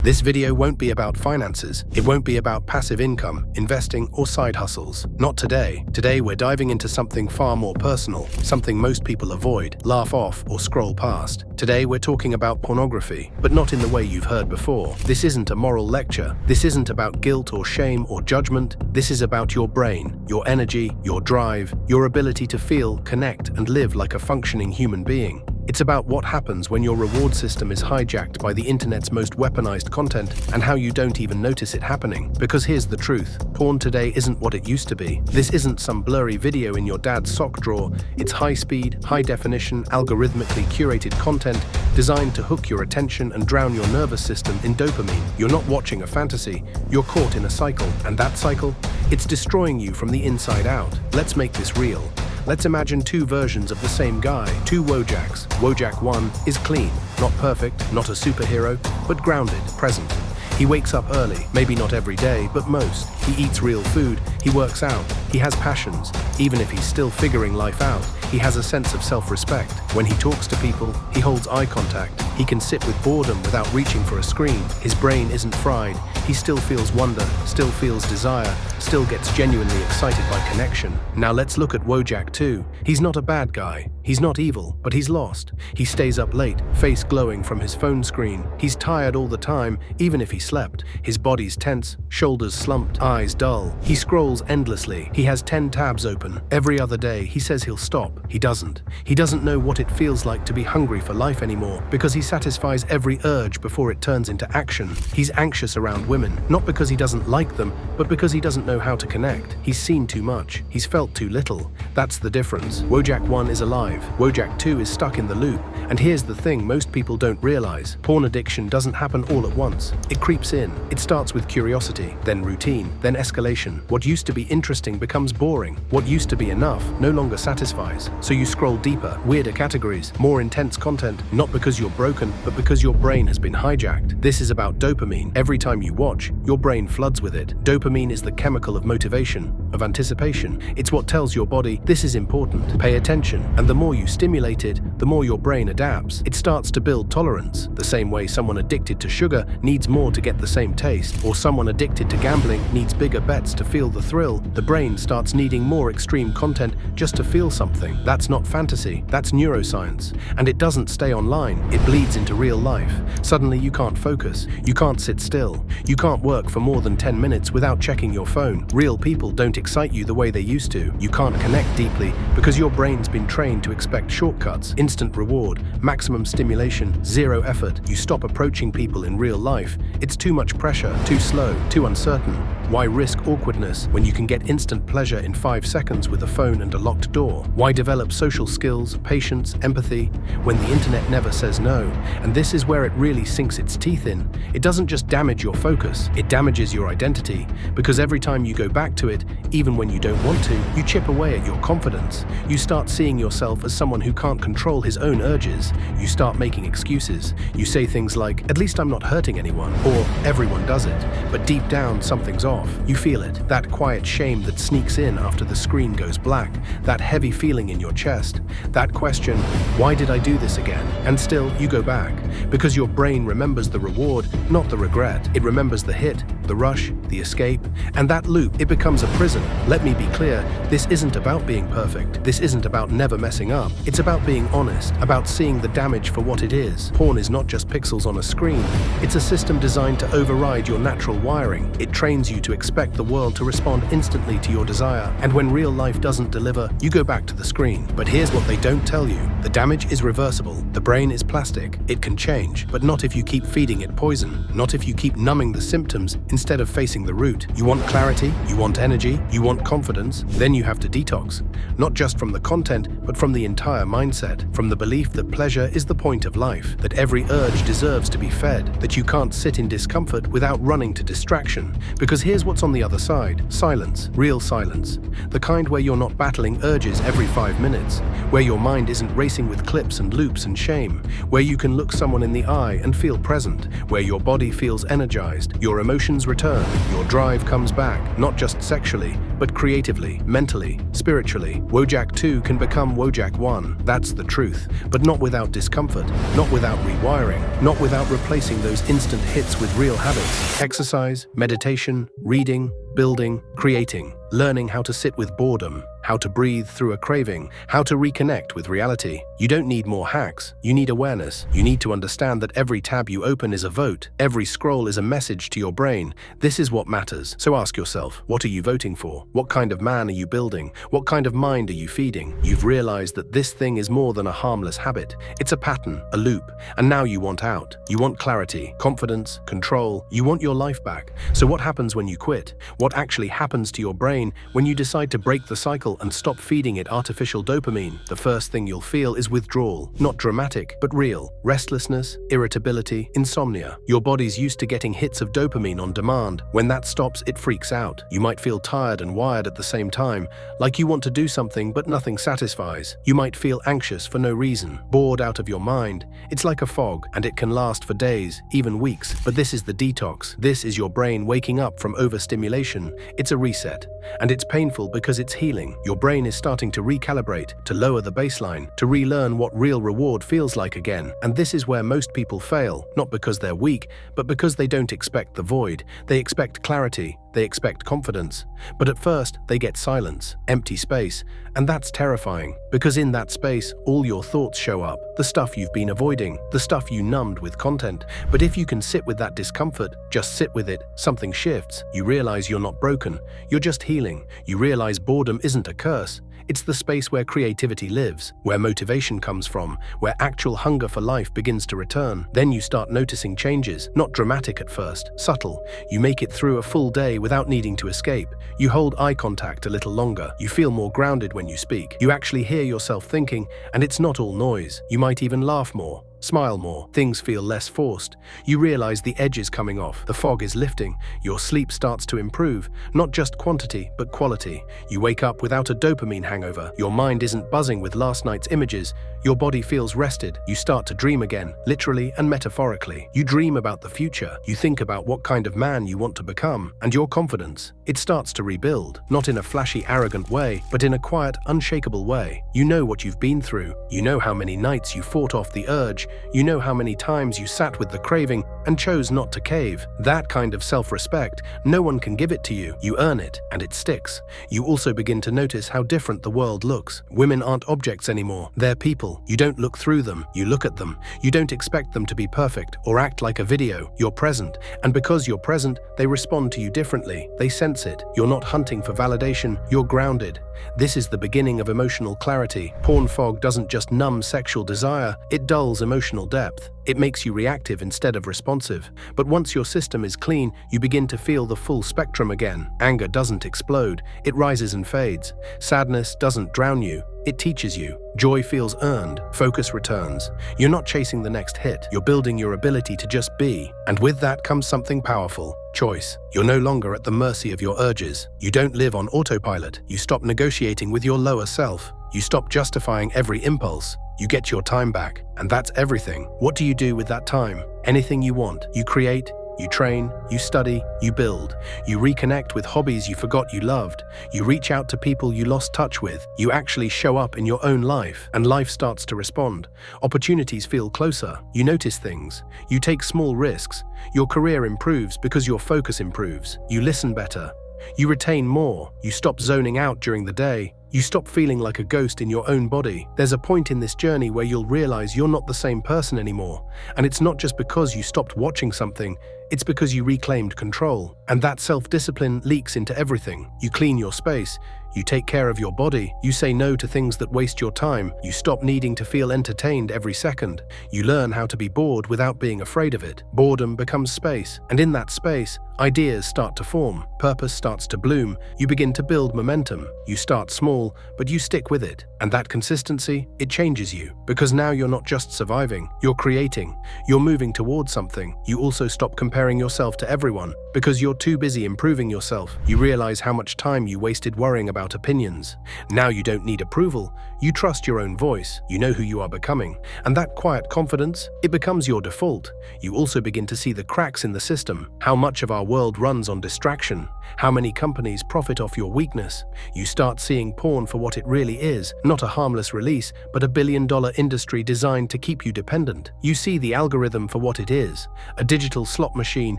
This video won't be about finances. It won't be about passive income, investing, or side hustles. Not today. Today we're diving into something far more personal, something most people avoid, laugh off, or scroll past. Today we're talking about pornography, but not in the way you've heard before. This isn't a moral lecture. This isn't about guilt or shame or judgment. This is about your brain, your energy, your drive, your ability to feel, connect, and live like a functioning human being. It's about what happens when your reward system is hijacked by the internet's most weaponized content and how you don't even notice it happening. Because here's the truth, porn today isn't what it used to be. This isn't some blurry video in your dad's sock drawer. It's high-speed, high-definition, algorithmically curated content designed to hook your attention and drown your nervous system in dopamine. You're not watching a fantasy, you're caught in a cycle. And that cycle? It's destroying you from the inside out. Let's make this real. Let's imagine two versions of the same guy, two Wojaks. Wojak 1 is clean, not perfect, not a superhero, but grounded, present. He wakes up early, maybe not every day, but most. He eats real food, he works out, he has passions. Even if he's still figuring life out, he has a sense of self-respect. When he talks to people, he holds eye contact. He can sit with boredom without reaching for a screen. His brain isn't fried. He still feels wonder, still feels desire, still gets genuinely excited by connection. Now let's look at Wojak 2. He's not a bad guy. He's not evil, but he's lost. He stays up late, face glowing from his phone screen. He's tired all the time, even if he slept. His body's tense, shoulders slumped, eyes dull. He scrolls endlessly. He has 10 tabs open. Every other day, he says he'll stop. He doesn't. He doesn't know what it feels like to be hungry for life anymore, because he satisfies every urge before it turns into action. He's anxious around women, not because he doesn't like them, but because he doesn't know how to connect. He's seen too much. He's felt too little. That's the difference. Wojak 1 is alive. Wojak 2 is stuck in the loop. And here's the thing most people don't realize. Porn addiction doesn't happen all at once. It creeps in. It starts with curiosity, then routine, then escalation. What used to be interesting becomes boring. What used to be enough no longer satisfies. So you scroll deeper, weirder categories, more intense content, not because you're broken, but because your brain has been hijacked. This is about dopamine. Every time you watch, your brain floods with it. Dopamine is the chemical of motivation, of anticipation. It's what tells your body, this is important, pay attention. And the more you stimulate it, the more your brain adapts. It starts to build tolerance, the same way someone addicted to sugar needs more to get the same taste, or someone addicted to gambling needs bigger bets to feel the thrill. The brain starts needing more extreme content just to feel something. That's not fantasy, that's neuroscience. And it doesn't stay online, it bleeds into real life. Suddenly you can't focus, you can't sit still, you can't work for more than 10 minutes without checking your phone. Real people don't excite you the way they used to. You can't connect deeply because your brain's been trained to expect shortcuts, instant reward, maximum stimulation, zero effort. You stop approaching people in real life. It's too much pressure, too slow, too uncertain. Why risk awkwardness when you can get instant pleasure in 5 seconds with a phone and a locked door? Why develop social skills, patience, empathy, when the internet never says no? And this is where it really sinks its teeth in. It doesn't just damage your focus, it damages your identity. Because every time you go back to it, even when you don't want to, you chip away at your confidence. You start seeing yourself as someone who can't control his own urges. You start making excuses. You say things like, at least I'm not hurting anyone, or everyone does it. But deep down, something's off. You feel it, that quiet shame that sneaks in after the screen goes black, that heavy feeling in your chest, that question, why did I do this again? And still, you go back, because your brain remembers the reward, not the regret. It remembers the hit, the rush, the escape, and that loop, it becomes a prison. Let me be clear, this isn't about being perfect. This isn't about never messing up. It's about being honest, about seeing the damage for what it is. Porn is not just pixels on a screen. It's a system designed to override your natural wiring. It trains you to expect the world to respond instantly to your desire. And when real life doesn't deliver, you go back to the screen. But here's what they don't tell you. The damage is reversible. The brain is plastic. It can change, but not if you keep feeding it poison. Not if you keep numbing the symptoms instead of facing the root. You want clarity, you want energy, you want confidence, then you have to detox. Not just from the content, but from the entire mindset. From the belief that pleasure is the point of life, that every urge deserves to be fed, that you can't sit in discomfort without running to distraction. Because here's what's on the other side. Silence. Real silence. The kind where you're not battling urges every 5 minutes, where your mind isn't racing with clips and loops and shame, where you can look someone in the eye and feel present, where your body feels energized, your emotions return, your drive comes back, not just sexually, but creatively, mentally, spiritually. Wojak 2 can become Wojak 1, that's the truth, but not without discomfort, not without rewiring, not without replacing those instant hits with real habits. Exercise, meditation, reading, building, creating, learning how to sit with boredom, how to breathe through a craving, how to reconnect with reality. You don't need more hacks, you need awareness. You need to understand that every tab you open is a vote, every scroll is a message to your brain. This is what matters. So ask yourself, what are you voting for? What kind of man are you building? What kind of mind are you feeding? You've realized that this thing is more than a harmless habit. It's a pattern, a loop, and now you want out. You want clarity, confidence, control. You want your life back. So what happens when you quit? What actually happens to your brain when you decide to break the cycle and stop feeding it artificial dopamine? The first thing you'll feel is withdrawal, not dramatic, but real. Restlessness, irritability, insomnia. Your body's used to getting hits of dopamine on demand. When that stops, it freaks out. You might feel tired and wired at the same time, like you want to do something but nothing satisfies. You might feel anxious for no reason, bored out of your mind. It's like a fog, and it can last for days, even weeks. But this is the detox. This is your brain waking up from overstimulation. It's a reset, and it's painful because it's healing. Your brain is starting to recalibrate, to lower the baseline, to relearn what real reward feels like again. And this is where most people fail, not because they're weak, but because they don't expect the void. They expect clarity, they expect confidence. But at first, they get silence, empty space, and that's terrifying, because in that space, all your thoughts show up, the stuff you've been avoiding, the stuff you numbed with content. But if you can sit with that discomfort, just sit with it, something shifts. You realize you're not broken, you're just healing. You realize boredom isn't a curse. It's the space where creativity lives, where motivation comes from, where actual hunger for life begins to return. Then you start noticing changes, not dramatic at first, subtle. You make it through a full day without needing to escape. You hold eye contact a little longer. You feel more grounded when you speak. You actually hear yourself thinking, and it's not all noise. You might even laugh more. Smile more. Things feel less forced. You realize the edge is coming off. The fog is lifting. Your sleep starts to improve. Not just quantity, but quality. You wake up without a dopamine hangover. Your mind isn't buzzing with last night's images. Your body feels rested. You start to dream again, literally and metaphorically. You dream about the future. You think about what kind of man you want to become. And your confidence, it starts to rebuild. Not in a flashy, arrogant way, but in a quiet, unshakable way. You know what you've been through. You know how many nights you fought off the urge. You know how many times you sat with the craving and chose not to cave. That kind of self-respect, no one can give it to you. You earn it, and it sticks. You also begin to notice how different the world looks. Women aren't objects anymore. They're people. You don't look through them. You look at them. You don't expect them to be perfect or act like a video. You're present. And because you're present, they respond to you differently. They sense it. You're not hunting for validation. You're grounded. This is the beginning of emotional clarity. Porn fog doesn't just numb sexual desire, it dulls emotional depth. It makes you reactive instead of responsive. But once your system is clean, you begin to feel the full spectrum again. Anger doesn't explode, it rises and fades. Sadness doesn't drown you, it teaches you. Joy feels earned, focus returns. You're not chasing the next hit, you're building your ability to just be. And with that comes something powerful. Choice. You're no longer at the mercy of your urges. You don't live on autopilot. You stop negotiating with your lower self. You stop justifying every impulse. You get your time back, and that's everything. What do you do with that time? Anything you want. You create, you train, you study, you build. You reconnect with hobbies you forgot you loved. You reach out to people you lost touch with. You actually show up in your own life, and life starts to respond. Opportunities feel closer. You notice things. You take small risks. Your career improves because your focus improves. You listen better. You retain more. You stop zoning out during the day. You stop feeling like a ghost in your own body. There's a point in this journey where you'll realize you're not the same person anymore. And it's not just because you stopped watching something, it's because you reclaimed control. And that self-discipline leaks into everything. You clean your space. You take care of your body. You say no to things that waste your time. You stop needing to feel entertained every second. You learn how to be bored without being afraid of it. Boredom becomes space. And in that space, ideas start to form. Purpose starts to bloom. You begin to build momentum. You start small, but you stick with it. And that consistency, it changes you. Because now you're not just surviving, you're creating. You're moving towards something. You also stop comparing yourself to everyone. Because you're too busy improving yourself. You realize how much time you wasted worrying about opinions. Now you don't need approval. You trust your own voice. You know who you are becoming. And that quiet confidence, it becomes your default. You also begin to see the cracks in the system. How much of our world runs on distraction, how many companies profit off your weakness, you start seeing porn for what it really is, not a harmless release, but a billion-dollar industry designed to keep you dependent. You see the algorithm for what it is, a digital slot machine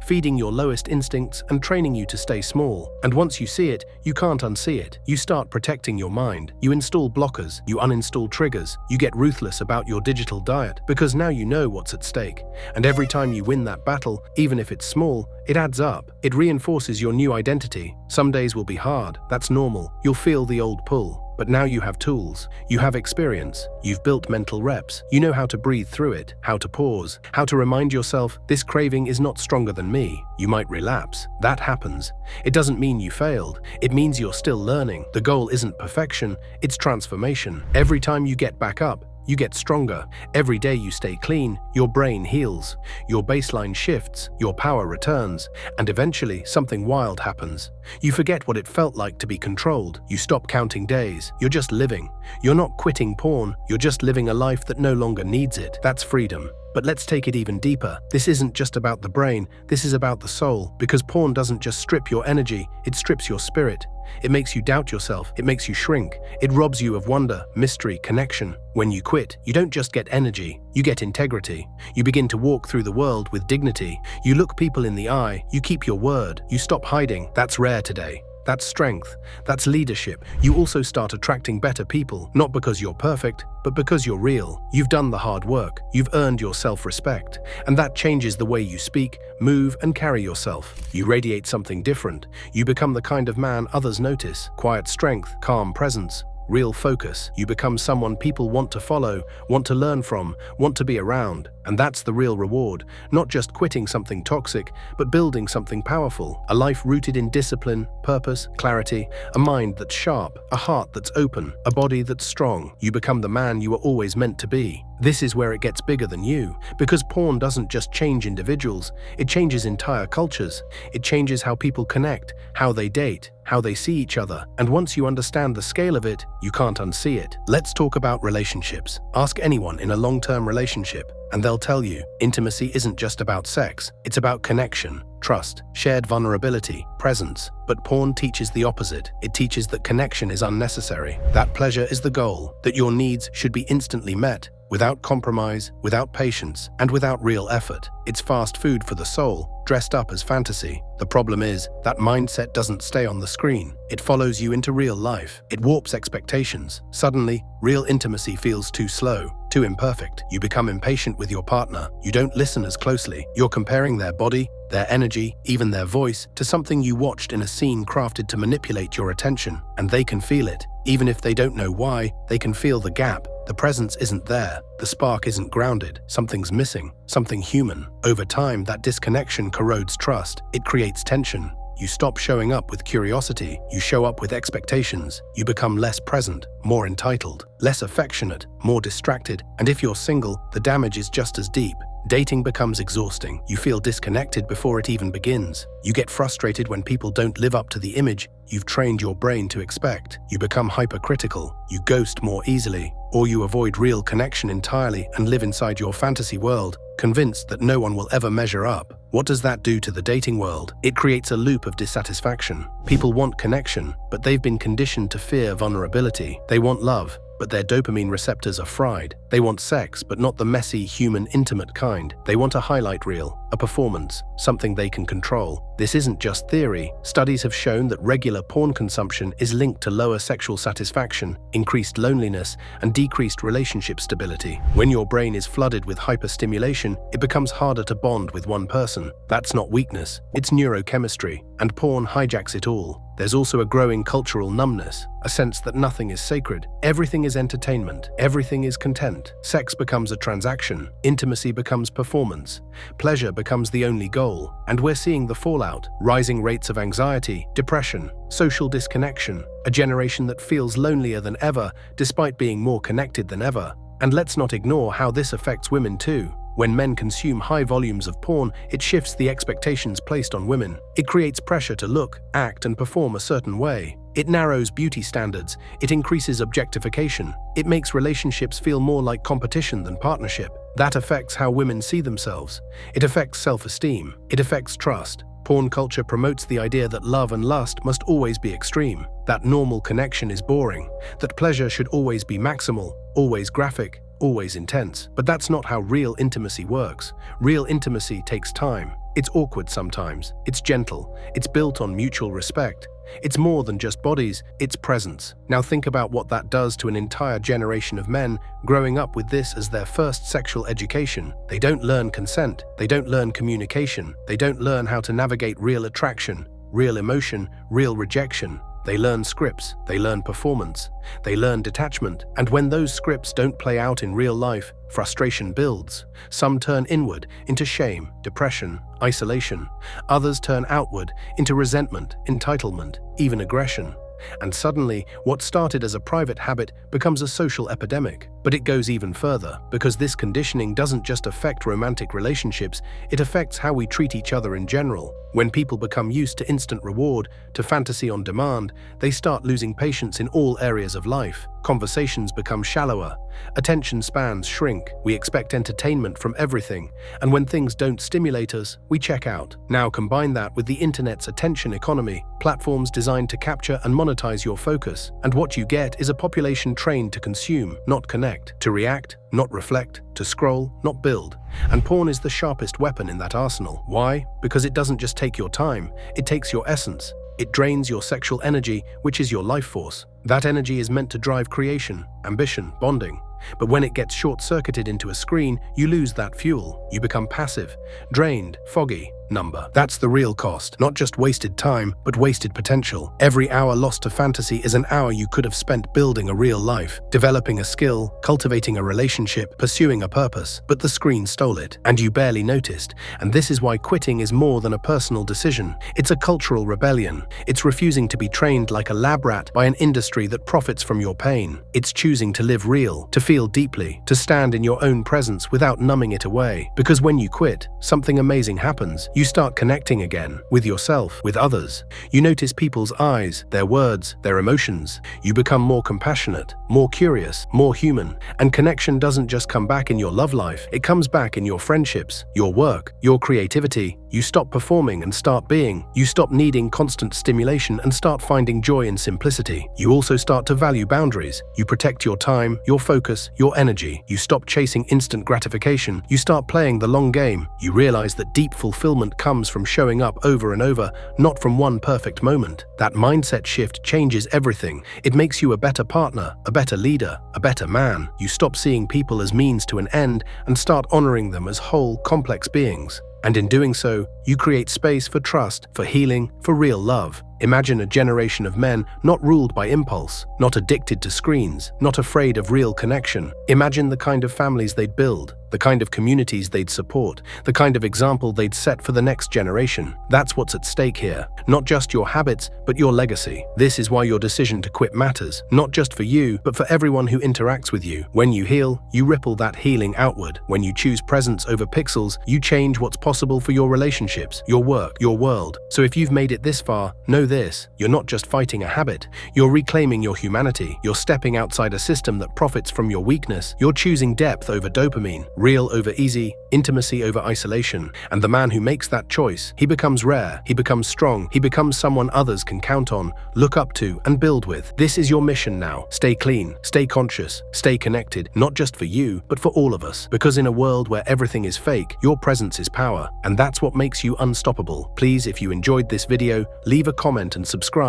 feeding your lowest instincts and training you to stay small. And once you see it, you can't unsee it. You start protecting your mind. You install blockers, you uninstall triggers, you get ruthless about your digital diet, because now you know what's at stake. And every time you win that battle, even if it's small, it adds up. It reinforces your new identity. Some days will be hard, that's normal. You'll feel the old pull. But now you have tools, you have experience, you've built mental reps, you know how to breathe through it, how to pause, how to remind yourself, this craving is not stronger than me. You might relapse. That happens. It doesn't mean you failed. It means you're still learning. The goal isn't perfection, it's transformation. Every time you get back up, you get stronger. Every day you stay clean, your brain heals, your baseline shifts, your power returns, and eventually something wild happens. You forget what it felt like to be controlled. You stop counting days. You're just living. You're not quitting porn, you're just living a life that no longer needs it. That's freedom. But let's take it even deeper. This isn't just about the brain, this is about the soul, because porn doesn't just strip your energy, it strips your spirit. It makes you doubt yourself, it makes you shrink, it robs you of wonder, mystery, connection. When you quit, you don't just get energy, you get integrity. You begin to walk through the world with dignity. You look people in the eye, you keep your word, you stop hiding. That's rare today. That's strength, that's leadership. You also start attracting better people, not because you're perfect, but because you're real. You've done the hard work, you've earned your self-respect, and that changes the way you speak, move, and carry yourself. You radiate something different. You become the kind of man others notice. Quiet strength, calm presence, real focus. You become someone people want to follow, want to learn from, want to be around. And that's the real reward, not just quitting something toxic, but building something powerful. A life rooted in discipline, purpose, clarity, a mind that's sharp, a heart that's open, a body that's strong. You become the man you were always meant to be. This is where it gets bigger than you, because porn doesn't just change individuals, it changes entire cultures. It changes how people connect, how they date, how they see each other. And once you understand the scale of it, you can't unsee it. Let's talk about relationships. Ask anyone in a long-term relationship, and they'll tell you, intimacy isn't just about sex, it's about connection, trust, shared vulnerability, presence. But porn teaches the opposite. It teaches that connection is unnecessary, that pleasure is the goal, that your needs should be instantly met, without compromise, without patience, and without real effort. It's fast food for the soul, dressed up as fantasy. The problem is, that mindset doesn't stay on the screen. It follows you into real life. It warps expectations. Suddenly, real intimacy feels too slow, too imperfect. You become impatient with your partner. You don't listen as closely. You're comparing their body, their energy, even their voice, to something you watched in a scene crafted to manipulate your attention. And they can feel it. Even if they don't know why, they can feel the gap. The presence isn't there. The spark isn't grounded. Something's missing. Something human. Over time, that disconnection corrodes trust. It creates tension. You stop showing up with curiosity. You show up with expectations. You become less present, more entitled, less affectionate, more distracted. And if you're single, the damage is just as deep. Dating becomes exhausting. You feel disconnected before it even begins. You get frustrated when people don't live up to the image you've trained your brain to expect. You become hypercritical. You ghost more easily. Or you avoid real connection entirely and live inside your fantasy world, convinced that no one will ever measure up. What does that do to the dating world? It creates a loop of dissatisfaction. People want connection, but they've been conditioned to fear vulnerability. They want love, but their dopamine receptors are fried. They want sex, but not the messy, human, intimate kind. They want a highlight reel, a performance, something they can control. This isn't just theory. Studies have shown that regular porn consumption is linked to lower sexual satisfaction, increased loneliness, and decreased relationship stability. When your brain is flooded with hyperstimulation, it becomes harder to bond with one person. That's not weakness, it's neurochemistry, and porn hijacks it all. There's also a growing cultural numbness, a sense that nothing is sacred. Everything is entertainment, everything is content. Sex becomes a transaction, intimacy becomes performance, pleasure becomes the only goal. And we're seeing the fallout: rising rates of anxiety, depression, social disconnection, a generation that feels lonelier than ever despite being more connected than ever. And let's not ignore how this affects women too. When men consume high volumes of porn, it shifts the expectations placed on women. It creates pressure to look, act, and perform a certain way. It narrows beauty standards. It increases objectification. It makes relationships feel more like competition than partnership. That affects how women see themselves. It affects self-esteem. It affects trust. Porn culture promotes the idea that love and lust must always be extreme, that normal connection is boring, that pleasure should always be maximal, always graphic, always intense. But that's not how real intimacy works. Real intimacy takes time. It's awkward sometimes. It's gentle. It's built on mutual respect. It's more than just bodies, it's presence. Now think about what that does to an entire generation of men growing up with this as their first sexual education. They don't learn consent. They don't learn communication. They don't learn how to navigate real attraction, real emotion, real rejection. They learn scripts, they learn performance, they learn detachment, and when those scripts don't play out in real life, frustration builds. Some turn inward into shame, depression, isolation. Others turn outward into resentment, entitlement, even aggression. And suddenly, what started as a private habit becomes a social epidemic. But it goes even further, because this conditioning doesn't just affect romantic relationships, it affects how we treat each other in general. When people become used to instant reward, to fantasy on demand, they start losing patience in all areas of life. Conversations become shallower, attention spans shrink, we expect entertainment from everything, and when things don't stimulate us, we check out. Now combine that with the internet's attention economy, platforms designed to capture and monetize your focus, and what you get is a population trained to consume, not connect, to react, not reflect, to scroll, not build. And porn is the sharpest weapon in that arsenal. Why? Because it doesn't just take your time, it takes your essence. It drains your sexual energy, which is your life force. That energy is meant to drive creation, ambition, bonding. But when it gets short-circuited into a screen, you lose that fuel. You become passive, drained, foggy, number. That's the real cost. Not just wasted time, but wasted potential. Every hour lost to fantasy is an hour you could have spent building a real life, developing a skill, cultivating a relationship, pursuing a purpose. But the screen stole it, and you barely noticed. And this is why quitting is more than a personal decision. It's a cultural rebellion. It's refusing to be trained like a lab rat by an industry that profits from your pain. It's choosing to live real, to feel deeply, to stand in your own presence without numbing it away. Because when you quit, something amazing happens. You start connecting again, with yourself, with others. You notice people's eyes, their words, their emotions. You become more compassionate, more curious, more human. And connection doesn't just come back in your love life, it comes back in your friendships, your work, your creativity. You stop performing and start being. You stop needing constant stimulation and start finding joy in simplicity. You also start to value boundaries. You protect your time, your focus, your energy. You stop chasing instant gratification. You start playing the long game. You realize that deep fulfillment comes from showing up over and over, not from one perfect moment. That mindset shift changes everything. It makes you a better partner, a better leader, a better man. You stop seeing people as means to an end and start honoring them as whole, complex beings. And in doing so, you create space for trust, for healing, for real love. Imagine a generation of men not ruled by impulse, not addicted to screens, not afraid of real connection. Imagine the kind of families they'd build, the kind of communities they'd support, the kind of example they'd set for the next generation. That's what's at stake here. Not just your habits, but your legacy. This is why your decision to quit matters, not just for you, but for everyone who interacts with you. When you heal, you ripple that healing outward. When you choose presence over pixels, you change what's possible for your relationships, your work, your world. So if you've made it this far, know this: you're not just fighting a habit, you're reclaiming your humanity. You're stepping outside a system that profits from your weakness. You're choosing depth over dopamine, real over easy, intimacy over isolation. And the man who makes that choice, he becomes rare, he becomes strong, he becomes someone others can count on, look up to, and build with. This is your mission now. Stay clean, stay conscious, stay connected, not just for you, but for all of us. Because in a world where everything is fake, your presence is power, and that's what makes you unstoppable. Please, if you enjoyed this video, leave a comment and subscribe.